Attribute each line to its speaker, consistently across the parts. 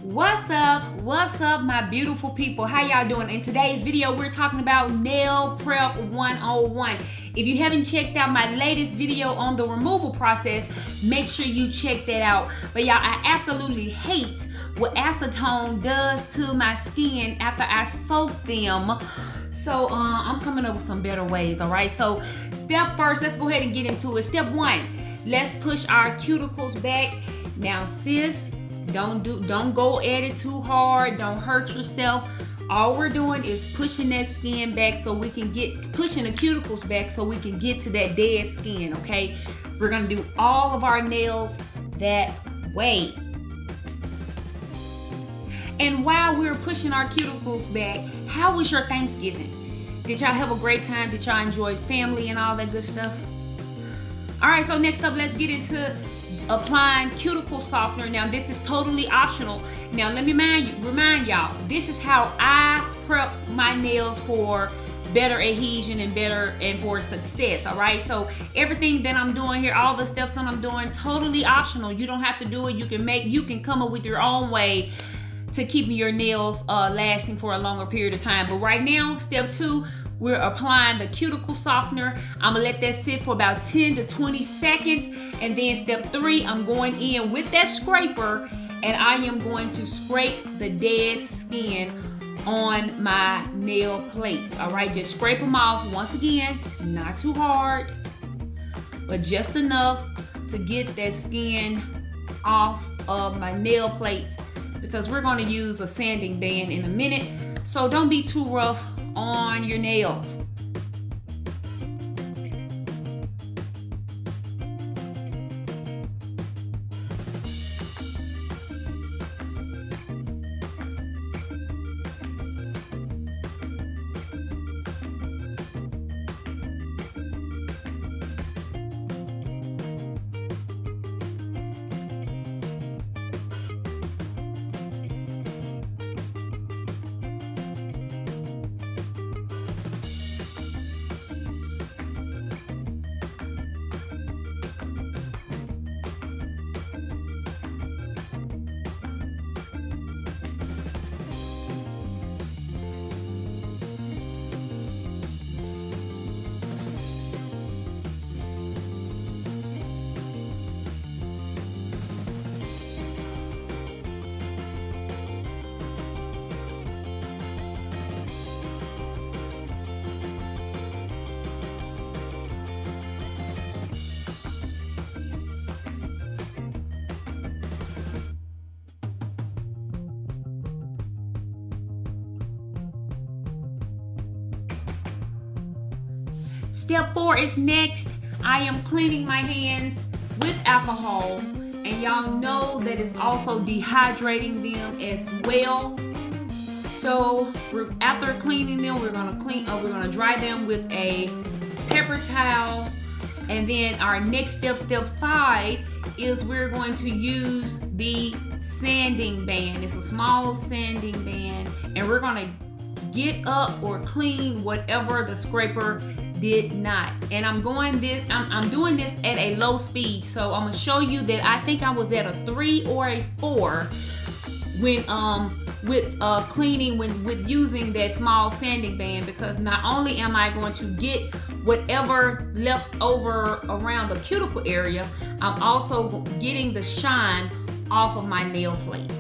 Speaker 1: What's up my beautiful people? How y'all doing? In today's video we're talking about nail prep 101. If you haven't checked out my latest video on the removal process, make sure you check that out. But y'all, I absolutely hate what acetone does to my skin after I soak them. So I'm coming up with some better ways. All right, so step first, let's go ahead and get into it. Step one, let's push our cuticles back. Now sis, don't go at it too hard. Don't hurt yourself. All we're doing is pushing that skin back so we can pushing the cuticles back so we can get to that dead skin, okay? We're gonna do all of our nails that way. And while we're pushing our cuticles back, how was your Thanksgiving? Did y'all have a great time? Did y'all enjoy family and all that good stuff? All right, so next up, let's get into applying cuticle softener. Now this is totally optional. Now let me remind y'all, this is how I prep my nails for better adhesion and for success. All right, so everything that I'm doing here, all the steps that I'm doing, totally optional. You don't have to do it. You can come up with your own way to keep your nails lasting for a longer period of time. But right now, step two, we're applying the cuticle softener. I'm gonna let that sit for about 10 to 20 seconds. And then step three, I'm going in with that scraper and I am going to scrape the dead skin on my nail plates. All right, just scrape them off. Once again, not too hard, but just enough to get that skin off of my nail plates, because we're going to use a sanding band in a minute. So don't be too rough on your nails. Step four is next. I am cleaning my hands with alcohol, and y'all know that it's also dehydrating them as well. So after cleaning them, we're gonna dry them with a paper towel. And then our next step, step five, is we're going to use the sanding band. It's a small sanding band, and we're gonna get up or clean whatever the scraper did not. And I'm doing this at a low speed. So I'm gonna show you that I think I was at a 3 or a 4 when with using that small sanding band, because not only am I going to get whatever left over around the cuticle area, I'm also getting the shine off of my nail plate.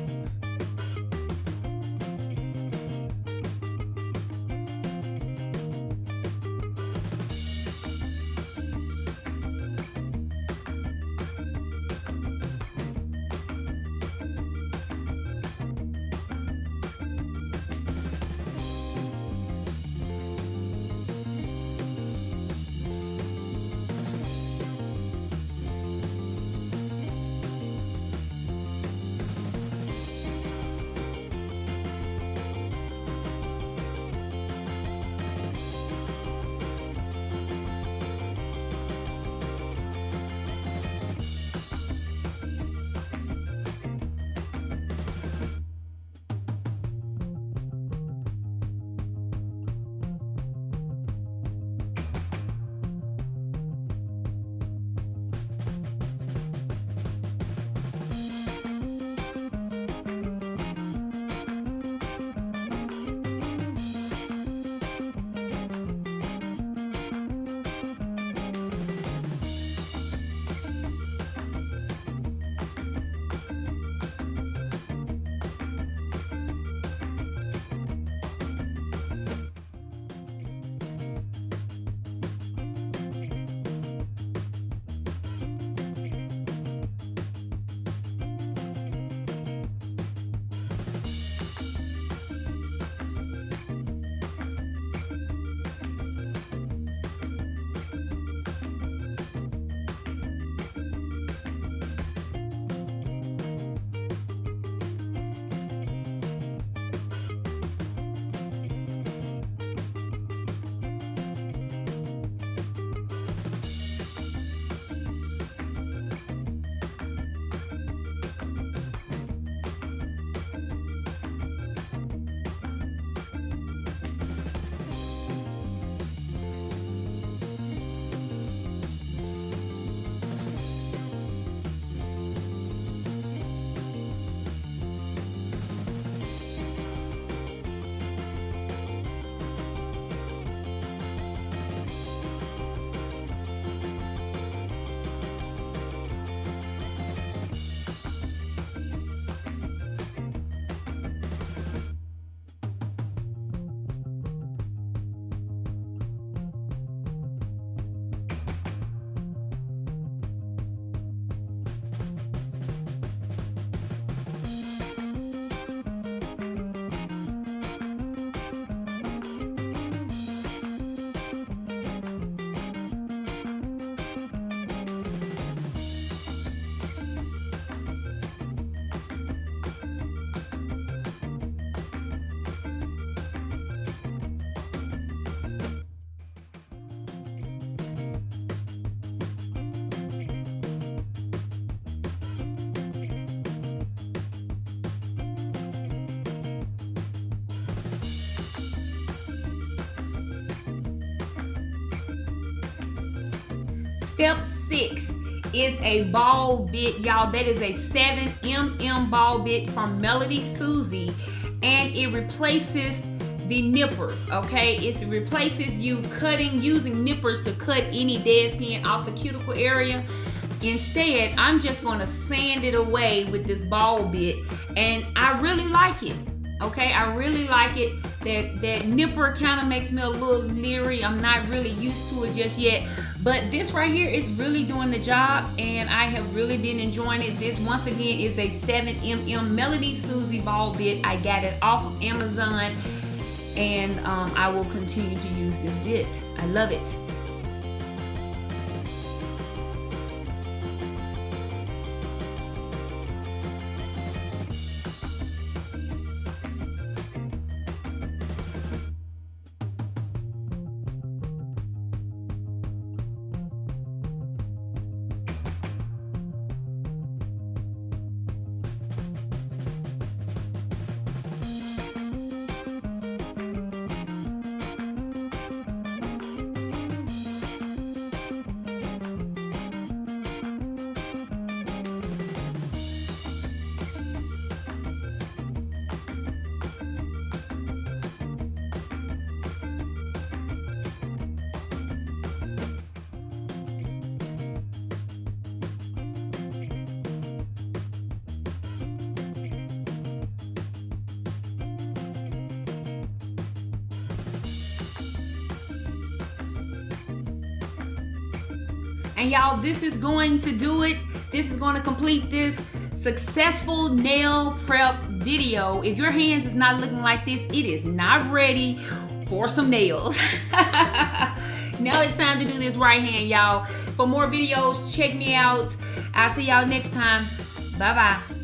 Speaker 1: Step 6 is a ball bit, y'all. That is a 7mm ball bit from Melody Susie, and it replaces the nippers, okay? It replaces you using nippers to cut any dead skin off the cuticle area. Instead, I'm just going to sand it away with this ball bit, and I really like it. Okay, I really like it. That nipper kind of makes me a little leery. I'm not really used to it just yet, but this right here is really doing the job, and I have really been enjoying it. This, once again, is a 7mm Melody Susie ball bit. I got it off of Amazon, and I will continue to use this bit. I love it. And y'all, this is going to do it. This is going to complete this successful nail prep video. If your hands is not looking like this, it is not ready for some nails. Now it's time to do this right hand, y'all. For more videos, check me out. I'll see y'all next time. Bye-bye.